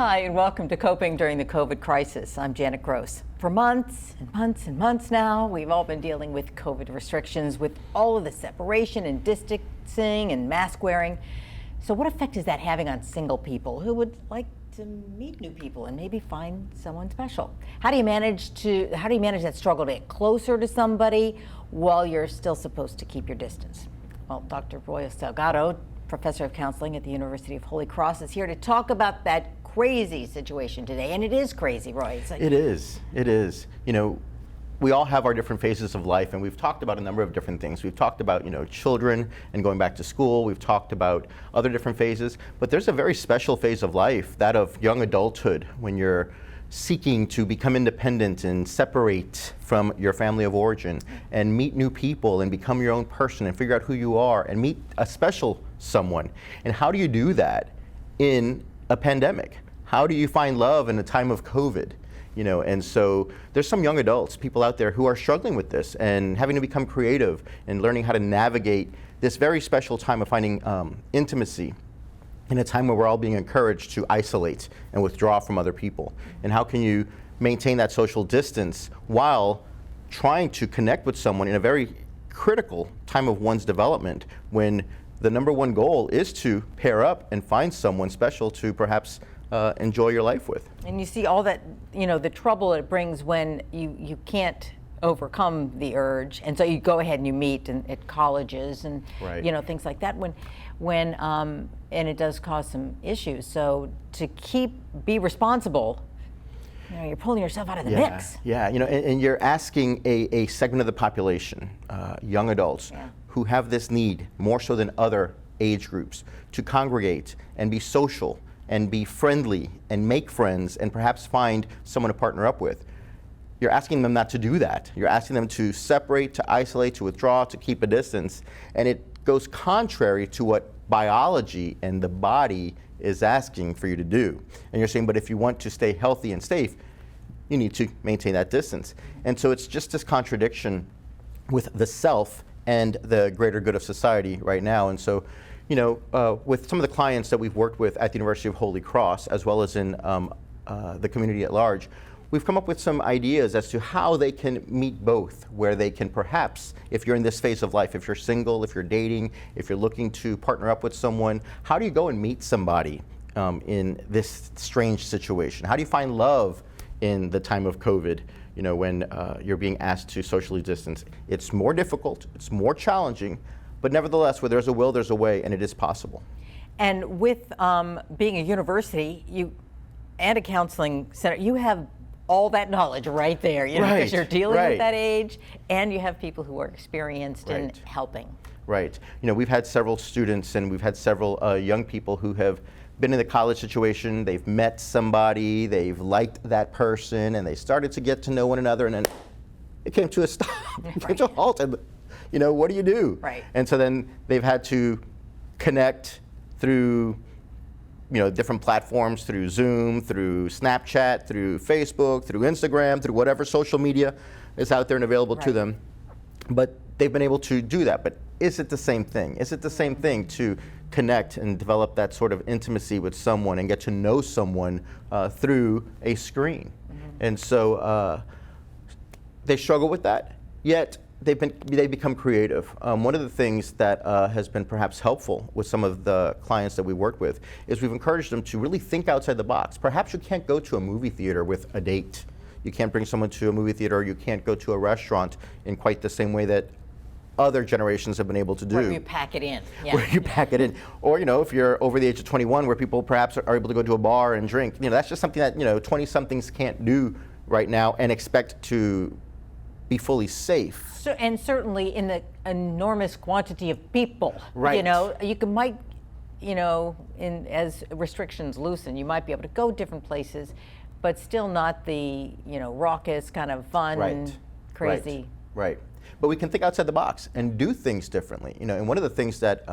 Hi, and welcome to Coping During the COVID Crisis. I'm Janet Gross. For months and months and months now, we've all been dealing with COVID restrictions, with all of the separation and distancing and mask wearing. So what effect is that having on single people who would like to meet new people and maybe find someone special? How do you manage that struggle to get closer to somebody while you're still supposed to keep your distance? Well, Dr. Roy Salgado, professor of counseling at the University of Holy Cross, is here to talk about that crazy situation today. And it is crazy, Roy. It's like, It is. You know, we all have our different phases of life, and we've talked about a number of different things. We've talked about, children and going back to school. We've talked about other different phases, but there's a very special phase of life, that of young adulthood, when you're seeking to become independent and separate from your family of origin and meet new people and become your own person and figure out who you are and meet a special someone. And how do you do that in a pandemic? How do you find love in a time of COVID? And so there's some young adults, people out there who are struggling with this and having to become creative and learning how to navigate this very special time of finding intimacy in a time where we're all being encouraged to isolate and withdraw from other people. And how can you maintain that social distance while trying to connect with someone in a very critical time of one's development, when the number one goal is to pair up and find someone special to perhaps enjoy your life with. and you see all that, the trouble it brings when you can't overcome the urge, and so you go ahead and you meet at colleges and Right. things like that when and it does cause some issues. So to be responsible, you're pulling yourself out of the mix. Yeah, and you're asking a segment of the population, young adults, who have this need more so than other age groups, to congregate and be social and be friendly and make friends and perhaps find someone to partner up with. You're asking them not to do that. You're asking them to separate, to isolate, to withdraw, to keep a distance. And it goes contrary to what biology and the body is asking for you to do. And you're saying, but if you want to stay healthy and safe, you need to maintain that distance. And so it's just this contradiction with the self and the greater good of society right now. And so, with some of the clients that we've worked with at the University of Holy Cross, as well as in the community at large, we've come up with some ideas as to how they can meet both, where they can perhaps, if you're in this phase of life, if you're single, if you're dating, if you're looking to partner up with someone, how do you go and meet somebody in this strange situation? How do you find love in the time of COVID, when you're being asked to socially distance? It's more difficult, it's more challenging, but nevertheless, where there's a will, there's a way, and it is possible. And with being a university and a counseling center, you have all that knowledge right there, because you're dealing with that age, and you have people who are experienced in helping. Right. We've had several students and we've had several young people who have been in the college situation. They've met somebody, they've liked that person, and they started to get to know one another, and then it came to a stop, it came to a halt, and what do you do? Right. And so then they've had to connect through different platforms, through Zoom, through Snapchat, through Facebook, through Instagram, through whatever social media is out there and available to them. But they've been able to do that. But is it the same thing? Is it the same thing to connect and develop that sort of intimacy with someone and get to know someone through a screen? And so they struggle with that, yet they become creative. One of the things that has been perhaps helpful with some of the clients that we work with is we've encouraged them to really think outside the box. Perhaps you can't go to a movie theater with a date. You can't bring someone to a movie theater, or you can't go to a restaurant in quite the same way that other generations have been able to do. Where you pack it in. Where you pack it in. Or, if you're over the age of 21, where people perhaps are able to go to a bar and drink. That's just something that, 20-somethings can't do right now and expect to be fully safe. So, and certainly in the enormous quantity of people, Right. as restrictions loosen, you might be able to go different places, but still not the, raucous kind of fun, crazy. Right. But we can think outside the box and do things differently. And one of the things that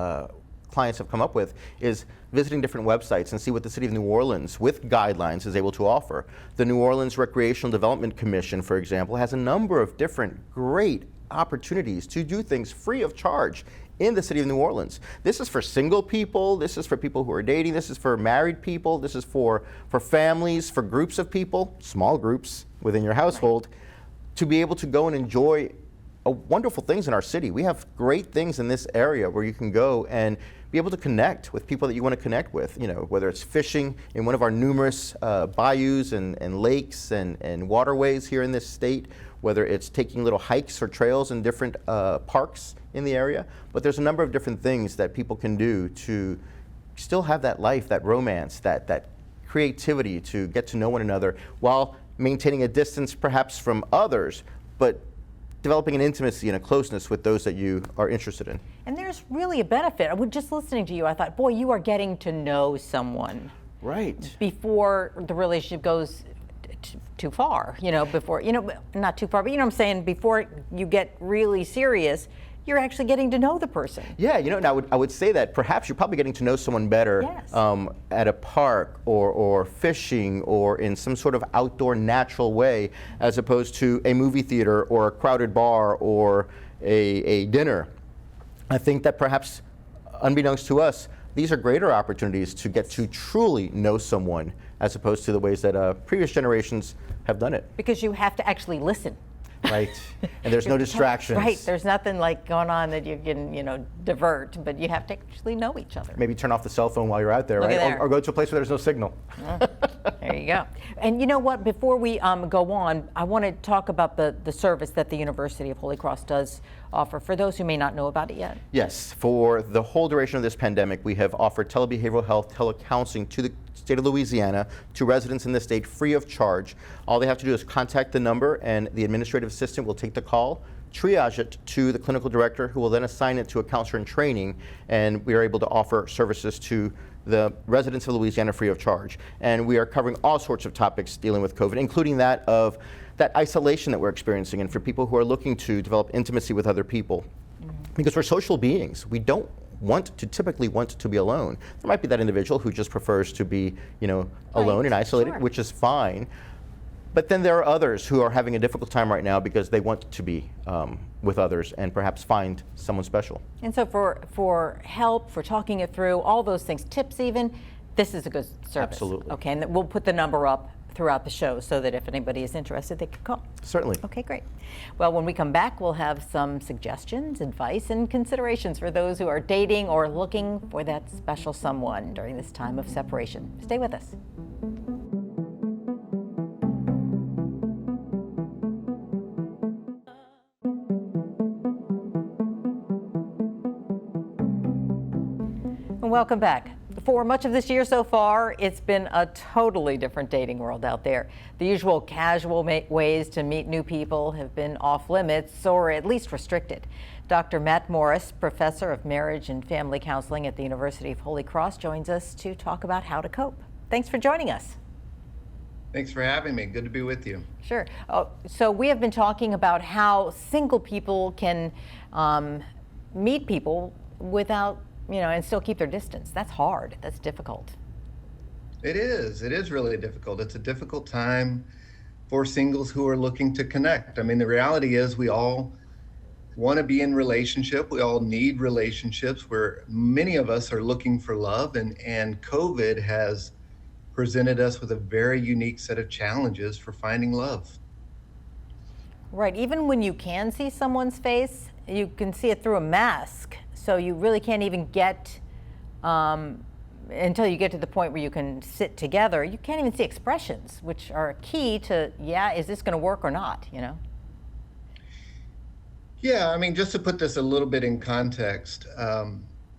clients have come up with is visiting different websites and see what the city of New Orleans, with guidelines, is able to offer. The New Orleans Recreational Development Commission, for example, has a number of different great opportunities to do things free of charge in the city of New Orleans. This is for single people, this is for people who are dating, this is for married people, this is for families, for groups of people, small groups within your household, to be able to go and enjoy wonderful things in our city. We have great things in this area where you can go and be able to connect with people that you want to connect with, whether it's fishing in one of our numerous bayous and lakes and waterways here in this state, whether it's taking little hikes or trails in different parks in the area. But there's a number of different things that people can do to still have that life, that romance, that creativity to get to know one another while maintaining a distance perhaps from others, but developing an intimacy and a closeness with those that you are interested in. And there's really a benefit. I was just listening to you, I thought, boy, you are getting to know someone. Right. Before the relationship goes too far, before, not too far, but what I'm saying, before you get really serious, you're actually getting to know the person. Yeah, and I would say that perhaps you're probably getting to know someone better at a park or fishing or in some sort of outdoor natural way, as opposed to a movie theater or a crowded bar or a dinner. I think that perhaps, unbeknownst to us, these are greater opportunities to get to truly know someone as opposed to the ways that previous generations have done it. Because you have to actually listen. Right, and there's no distractions. Right, there's nothing like going on that you can, divert, but you have to actually know each other. Maybe turn off the cell phone while you're out there, Look right? at there. Or go to a place where there's no signal. There you go. And you know what, before we go on, I want to talk about the service that the University of Holy Cross does offer for those who may not know about it yet. Yes, for the whole duration of this pandemic, we have offered telebehavioral health, telecounseling to the state of Louisiana, to residents in the state free of charge. All they have to do is contact the number and the administrative assistant will take the call, triage it to the clinical director, who will then assign it to a counselor in training, and we are able to offer services to the residents of Louisiana free of charge. And we are covering all sorts of topics dealing with COVID, including that of that isolation that we're experiencing, and for people who are looking to develop intimacy with other people. Because we're social beings. We don't typically want to be alone. There might be that individual who just prefers to be, alone and isolated, sure. which is fine. But then there are others who are having a difficult time right now because they want to be with others and perhaps find someone special. And so for help, for talking it through, all those things, tips even, this is a good service. Absolutely. Okay, and we'll put the number up throughout the show so that if anybody is interested, they can call. Certainly. Okay, great. Well, when we come back, we'll have some suggestions, advice, and considerations for those who are dating or looking for that special someone during this time of separation. Stay with us. And welcome back. For much of this year so far, it's been a totally different dating world out there. The usual casual ways to meet new people have been off limits or at least restricted. Dr. Matt Morris, professor of marriage and family counseling at the University of Holy Cross, joins us to talk about how to cope. Thanks for joining us. Thanks for having me. Good to be with you. Sure. So we have been talking about how single people can meet people without and still keep their distance. That's hard. That's difficult. It is. It is really difficult. It's a difficult time for singles who are looking to connect. I mean, the reality is we all want to be in relationship. We all need relationships, where many of us are looking for love, and COVID has presented us with a very unique set of challenges for finding love. Right. Even when you can see someone's face, you can see it through a mask. So you really can't even get, until you get to the point where you can sit together, you can't even see expressions, which are key to, is this going to work or not, Yeah, I mean, just to put this a little bit in context,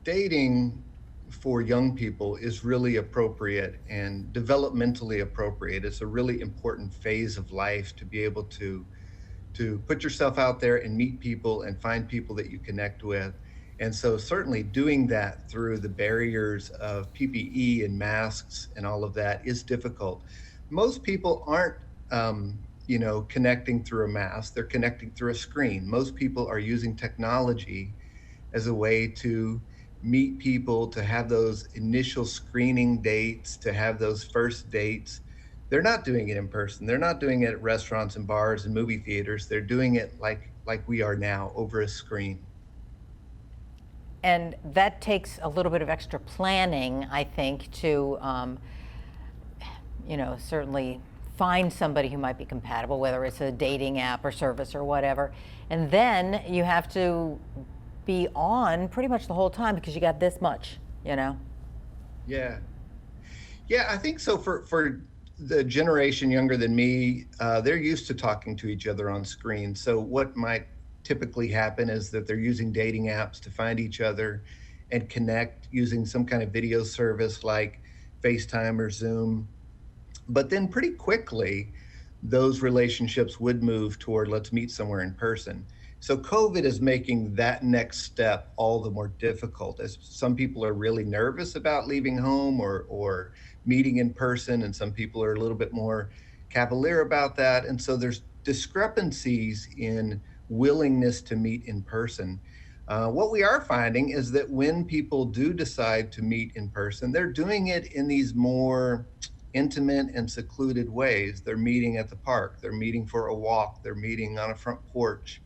dating for young people is really appropriate and developmentally appropriate. It's a really important phase of life to be able to put yourself out there and meet people and find people that you connect with. And so certainly doing that through the barriers of PPE and masks and all of that is difficult. Most people aren't, connecting through a mask. They're connecting through a screen. Most people are using technology as a way to meet people, to have those initial screening dates, to have those first dates. They're not doing it in person. They're not doing it at restaurants and bars and movie theaters. They're doing it like we are now, over a screen. And that takes a little bit of extra planning, I think, to, certainly find somebody who might be compatible, whether it's a dating app or service or whatever. And then you have to be on pretty much the whole time because you got this much, Yeah. Yeah, I think so. For the generation younger than me, they're used to talking to each other on screen. So what might typically happen is that they're using dating apps to find each other and connect using some kind of video service like FaceTime or Zoom. But then pretty quickly, those relationships would move toward let's meet somewhere in person. So COVID is making that next step all the more difficult, as some people are really nervous about leaving home or meeting in person, and some people are a little bit more cavalier about that. And so there's discrepancies in willingness to meet in person. What we are finding is that when people do decide to meet in person, they're doing it in these more intimate and secluded ways. They're meeting at the park, they're meeting for a walk, they're meeting on a front porch,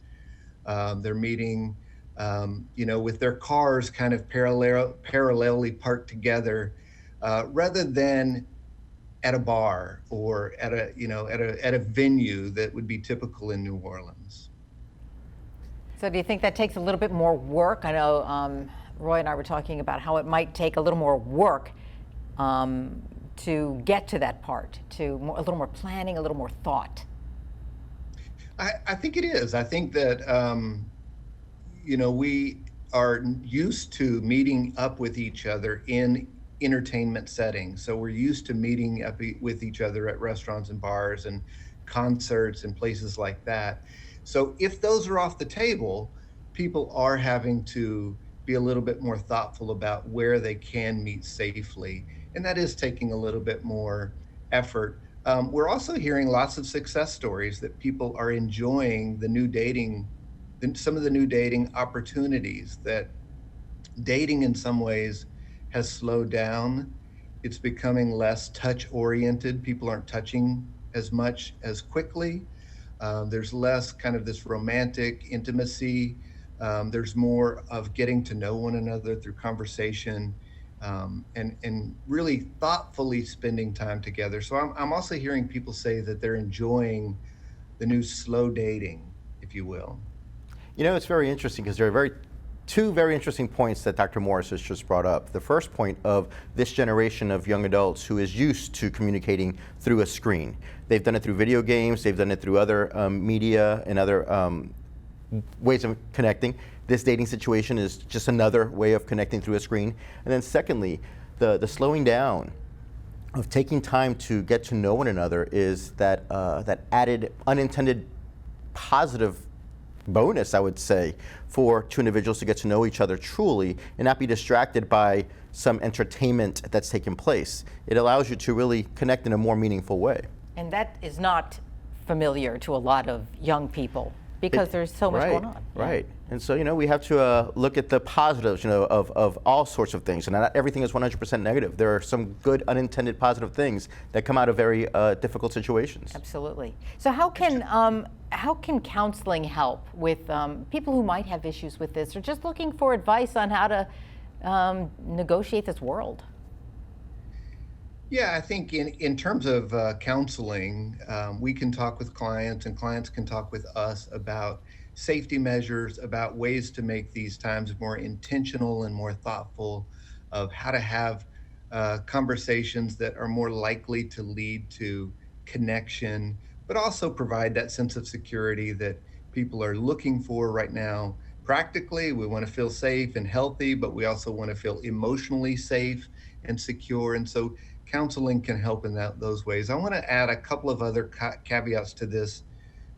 they're meeting, with their cars kind of parallelly parked together, rather than at a bar or at a venue that would be typical in New Orleans. So do you think that takes a little bit more work? I know Roy and I were talking about how it might take a little more work to get to that part, a little more planning, a little more thought. I think it is. I think that, we are used to meeting up with each other in entertainment settings. So we're used to meeting up with each other at restaurants and bars and concerts and places like that. So if those are off the table, people are having to be a little bit more thoughtful about where they can meet safely. And that is taking a little bit more effort. We're also hearing lots of success stories that people are enjoying some of the new dating opportunities, that dating in some ways has slowed down. It's becoming less touch oriented. People aren't touching as much as quickly. There's less kind of this romantic intimacy. There's more of getting to know one another through conversation. And really thoughtfully spending time together. So I'm also hearing people say that they're enjoying the new slow dating, if you will. It's very interesting because there are two very interesting points that Dr. Morris has just brought up. The first point of this generation of young adults who is used to communicating through a screen. They've done it through video games, they've done it through other media and other ways of connecting. This dating situation is just another way of connecting through a screen. And then secondly, the slowing down of taking time to get to know one another is that added unintended positive bonus, I would say, for two individuals to get to know each other truly and not be distracted by some entertainment that's taking place. It allows you to really connect in a more meaningful way. And that is not familiar to a lot of young people because there's so much going on. Right. And so, we have to look at the positives, of all sorts of things. And not everything is 100% negative. There are some good unintended positive things that come out of very difficult situations. Absolutely. So how can counseling help with people who might have issues with this or just looking for advice on how to negotiate this world? Yeah, I think in terms of counseling, we can talk with clients and clients can talk with us about safety measures, about ways to make these times more intentional and more thoughtful, of how to have conversations that are more likely to lead to connection, but also provide that sense of security that people are looking for right now. Practically, we want to feel safe and healthy, but we also want to feel emotionally safe and secure. And so counseling can help in those ways. I want to add a couple of other caveats to this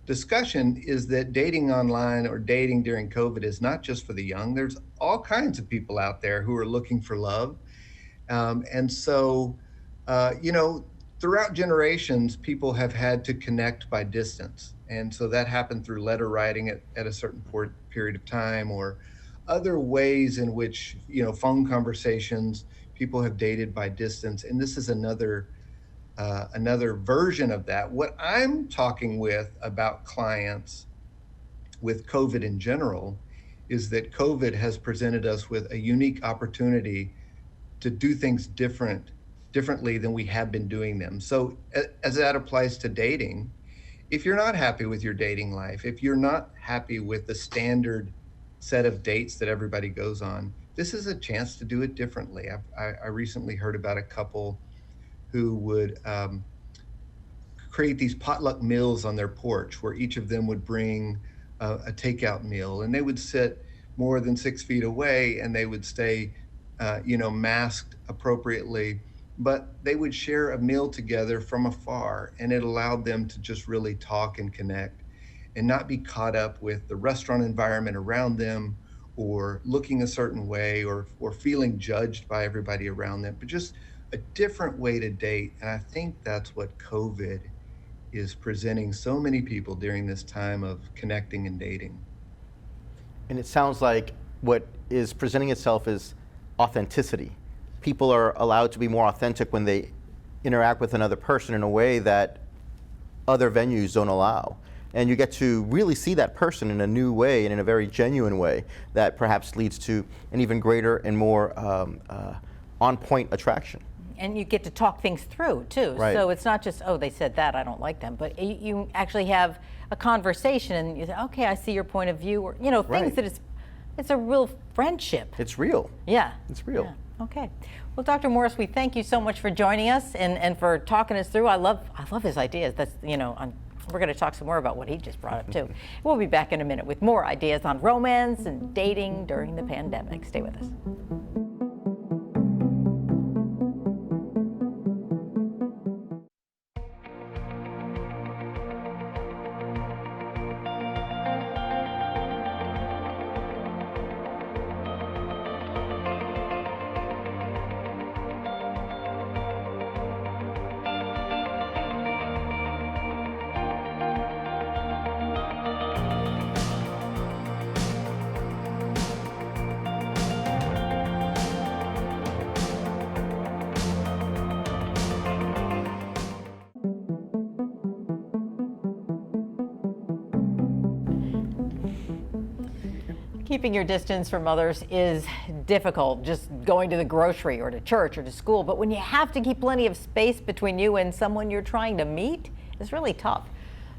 discussion, is that dating online or dating during COVID is not just for the young. There's all kinds of people out there who are looking for love. And so, throughout generations, people have had to connect by distance. And so that happened through letter writing at a certain period of time, or other ways in which, phone conversations, people have dated by distance. And this is another version of that. What I'm talking about clients with COVID in general is that COVID has presented us with a unique opportunity to do things differently than we have been doing them. So as that applies to dating, if you're not happy with your dating life, if you're not happy with the standard set of dates that everybody goes on, this is a chance to do it differently. I recently heard about a couple who would create these potluck meals on their porch where each of them would bring a takeout meal, and they would sit more than 6 feet away, and they would stay, masked appropriately, but they would share a meal together from afar, and it allowed them to just really talk and connect and not be caught up with the restaurant environment around them or looking a certain way or feeling judged by everybody around them, but just a different way to date. And I think that's what COVID is presenting so many people during this time of connecting and dating. And it sounds like what is presenting itself is authenticity. People are allowed to be more authentic when they interact with another person in a way that other venues don't allow. And you get to really see that person in a new way and in a very genuine way that perhaps leads to an even greater and more on-point attraction. And you get to talk things through too. Right. So it's not just, oh, they said that, I don't like them, but you actually have a conversation and you say, okay, I see your point of view, or things Right. that it's a real friendship. It's real. Yeah. It's real. Yeah. Okay. Well, Dr. Morris, we thank you so much for joining us and for talking us through. I love his ideas. That's, we're going to talk some more about what he just brought up too. We'll be back in a minute with more ideas on romance and dating during the pandemic. Stay with us. Keeping your distance from others is difficult, just going to the grocery or to church or to school. But when you have to keep plenty of space between you and someone you're trying to meet, it's really tough.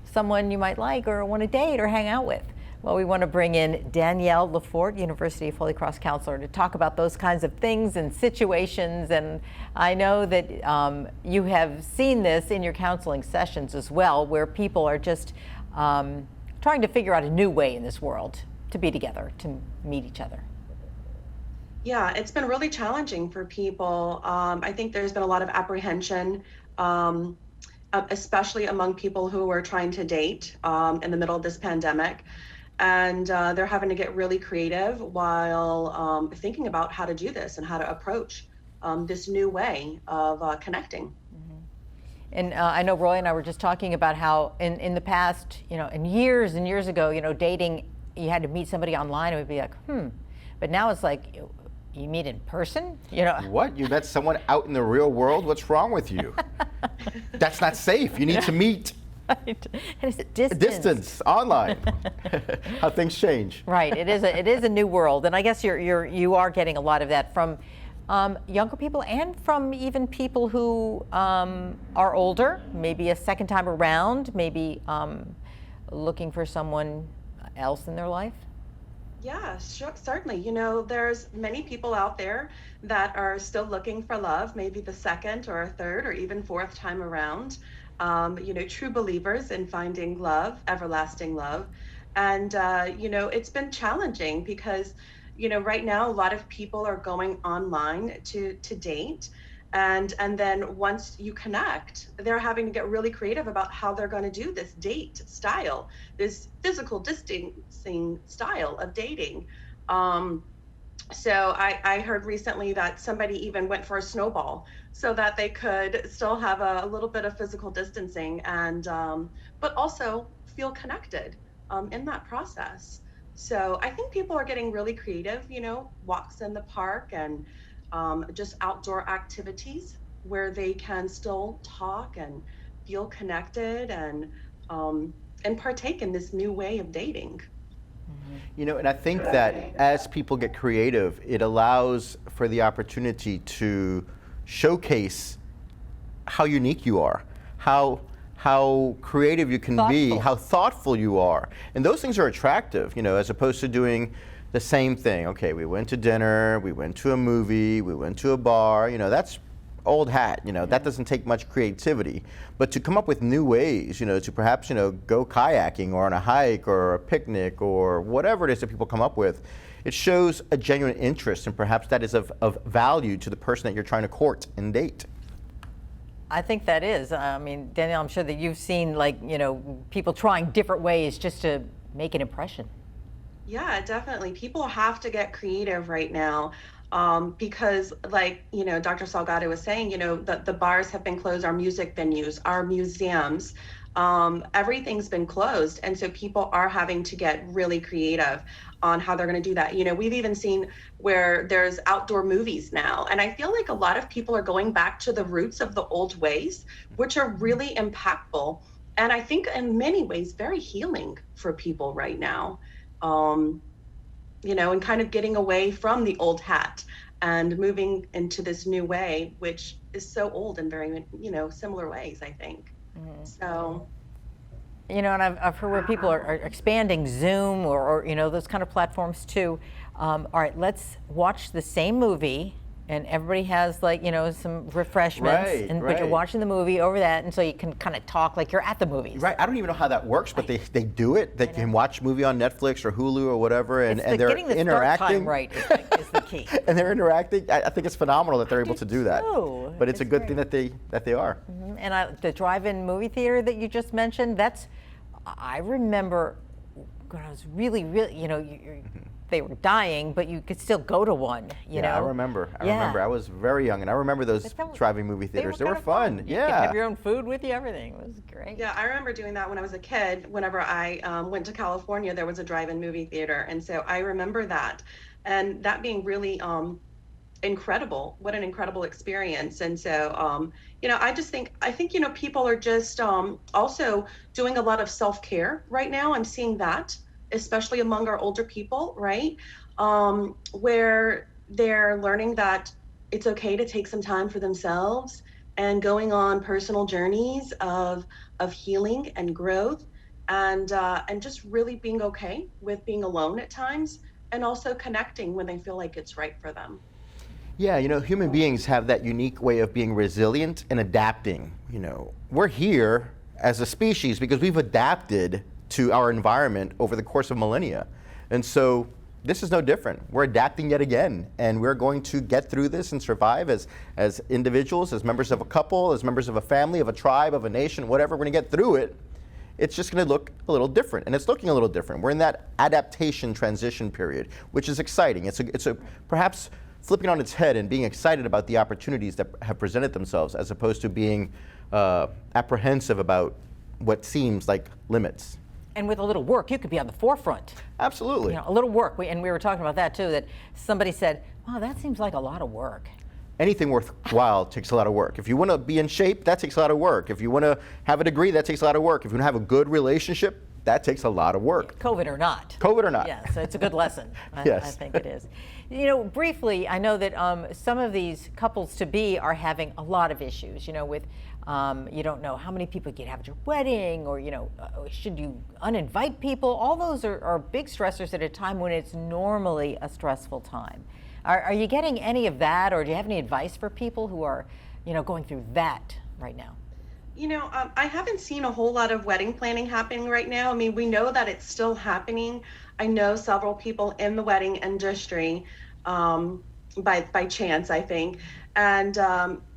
Someone you might like or want to date or hang out with. Well, we want to bring in Danielle Lafort, University of Holy Cross counselor, to talk about those kinds of things and situations. And I know that you have seen this in your counseling sessions as well, where people are just trying to figure out a new way in this world to be together, to meet each other. Yeah, it's been really challenging for people. I think there's been a lot of apprehension, especially among people who are trying to date in the middle of this pandemic. And they're having to get really creative while thinking about how to do this and how to approach this new way of connecting. And I know Roy and I were just talking about how in the past, and years ago, dating, you had to meet somebody online, it would be like, But now it's like, you meet in person? What? You met someone out in the real world? What's wrong with you? That's not safe. You need to meet. Right. And it's a distance. Distance, online. How things change. Right. It is a new world, and I guess you are getting a lot of that from younger people and from even people who are older, maybe a second time around, maybe looking for someone else in their life. Yeah, sure, certainly. There's many people out there that are still looking for love, maybe the second or third or even fourth time around. True believers in finding love, everlasting love. And, it's been challenging because, right now a lot of people are going online to date. And then once you connect, they're having to get really creative about how they're going to do this date style, this physical distancing style of dating. So I heard recently that somebody even went for a snowball so that they could still have a little bit of physical distancing and but also feel connected in that process. So I think people are getting really creative, walks in the park and just outdoor activities where they can still talk and feel connected and partake in this new way of dating. You know, and I think that as people get creative, it allows for the opportunity to showcase how unique you are, how creative you can be, Thoughtful. how thoughtful you are. And those things are attractive, you know, as opposed to doing the same thing. Okay, we went to dinner, we went to a movie, we went to a bar, you know, that's old hat, you know, that doesn't take much creativity. But to come up with new ways, you know, to perhaps, you know, go kayaking or on a hike or a picnic or whatever it is that people come up with, it shows a genuine interest, and perhaps that is of value to the person that you're trying to court and date. I think that is. I mean, Danielle, I'm sure that you've seen, like, you know, people trying different ways just to make an impression. Yeah, definitely. People have to get creative right now, because, like, you know, Dr. Salgado was saying, you know, the bars have been closed, our music venues, our museums, everything's been closed. And so people are having to get really creative on how they're going to do that. You know, we've even seen where there's outdoor movies now. And I feel like a lot of people are going back to the roots of the old ways, which are really impactful. And I think in many ways, very healing for people right now. You know, and kind of getting away from the old hat and moving into this new way, which is so old in very, you know, similar ways, I think. So, You know, and I've heard where people are expanding Zoom or, you know, those kind of platforms too. All right, let's watch the same movie, and everybody has, like, you know, some refreshments, Right, but you're right. watching the movie over that, and so you can kind of talk like you're at the movies. Right, I don't even know how that works, but they do it. They can watch a movie on Netflix or Hulu or whatever, and they're Getting the start interacting. time right is the key. And they're interacting. I think it's phenomenal that they're able to do that. too. But it's a It's good great. thing that they are. And the drive-in movie theater that you just mentioned, I remember when I was really, you know, they were dying, but you could still go to one, you know? I remember. Yeah. I was very young, and I remember those But that was- driving movie theaters. They were kind of fun. You Yeah. could have your own food with you, everything. It was great. yeah, I remember doing that when I was a kid. Whenever I went to California, there was a drive-in movie theater. And so I remember that, and that being really incredible. What an incredible experience. And so, you know, I think, you know, people are just also doing a lot of self-care right now. I'm seeing that, especially among our older people, right? Where they're learning that it's okay to take some time for themselves and going on personal journeys of healing and growth, and just really being okay with being alone at times, and also connecting when they feel like it's right for them. Yeah, you know, human beings have that unique way of being resilient and adapting. You know, we're here as a species because we've adapted to our environment over the course of millennia. And so this is no different. We're adapting yet again, and we're going to get through this and survive as individuals, as members of a couple, as members of a family, of a tribe, of a nation, whatever. We're going to get through it. It's just going to look a little different, and it's looking a little different. We're in that adaptation transition period, which is exciting. It's a perhaps flipping on its head and being excited about the opportunities that have presented themselves, as opposed to being apprehensive about what seems like limits. And with a little work, you could be on the forefront. Absolutely. You know, a little work. And we were talking about that too, that somebody said, wow, that seems like a lot of work. Anything worthwhile takes a lot of work. If you want to be in shape, that takes a lot of work. If you want to have a degree, that takes a lot of work. If you want to have a good relationship, that takes a lot of work. COVID or not. COVID or not. Yeah, so it's a good lesson. I Yes. think it is. You know, briefly, I know that some of these couples to be are having a lot of issues, you know, with you don't know how many people you have at your wedding, or, you know, should you uninvite people? All those are big stressors at a time when it's normally a stressful time. Are you getting any of that, or do you have any advice for people who are, you know, going through that right now? You know, I haven't seen a whole lot of wedding planning happening right now. I mean, we know that it's still happening. I know several people in the wedding industry, by chance, I think. And,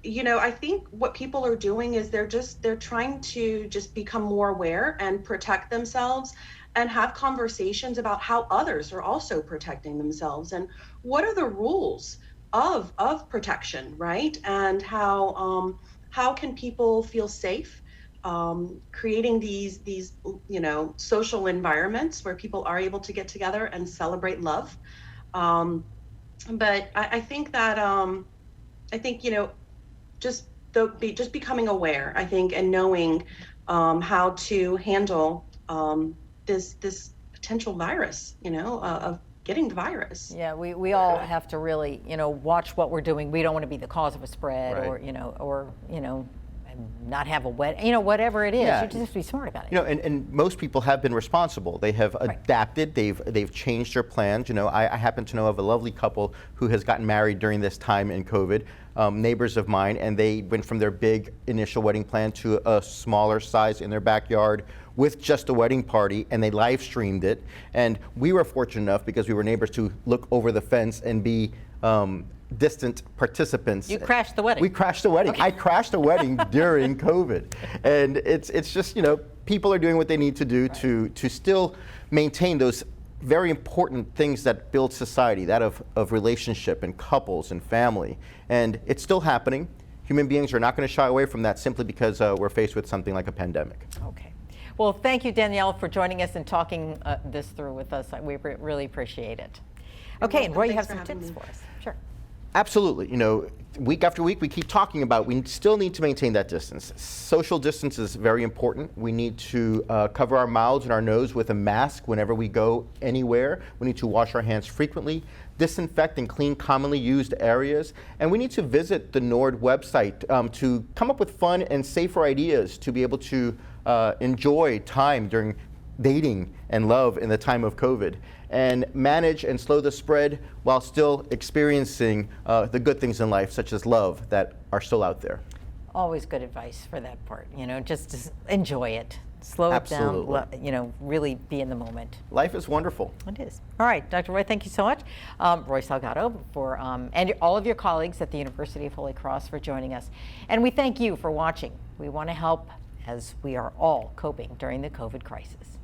you know, I think what people are doing is they're trying to just become more aware and protect themselves, and have conversations about how others are also protecting themselves, and what are the rules of protection, right? And how can people feel safe, creating these you know, social environments where people are able to get together and celebrate love. But I think that you know, just becoming aware, I think, and knowing how to handle this potential virus, of getting the virus. Yeah, we all have to really, watch what we're doing. We don't want to be the cause of a spread, Right. or not have a whatever it is. Yeah. You just have to be smart about it. And most people have been responsible. They have adapted. They've changed their plans. I happen to know of a lovely couple who has gotten married during this time in COVID, neighbors of mine, and they went from their big initial wedding plan to a smaller size in their backyard with just a wedding party, and they live streamed it. And we were fortunate enough, because we were neighbors, to look over the fence and be distant participants. You crashed the wedding. We crashed the wedding. Okay. I crashed a wedding during COVID. And it's just, people are doing what they need to do to still maintain those very important things that build society, that of relationship and couples and family. And it's still happening. Human beings are not going to shy away from that simply because we're faced with something like a pandemic. Okay. Well, thank you, Danielle, for joining us and talking this through with us. We really appreciate it. Okay, and Roy, you have some tips for us. Sure. Absolutely. Week after week, we keep talking about we still need to maintain that distance. Social distance is very important. We need to cover our mouths and our nose with a mask whenever we go anywhere. We need to wash our hands frequently, disinfect and clean commonly used areas, and we need to visit the NORD website to come up with fun and safer ideas to be able to enjoy time during dating and love in the time of COVID, and manage and slow the spread while still experiencing the good things in life, such as love, that are still out there. Always good advice for that part. Just enjoy it. Slow it down, really be in the moment. Life is wonderful. It is. All right, Dr. Roy, thank you so much. Roy Salgado, and all of your colleagues at the University of Holy Cross for joining us. And we thank you for watching. We want to help as we are all coping during the COVID crisis.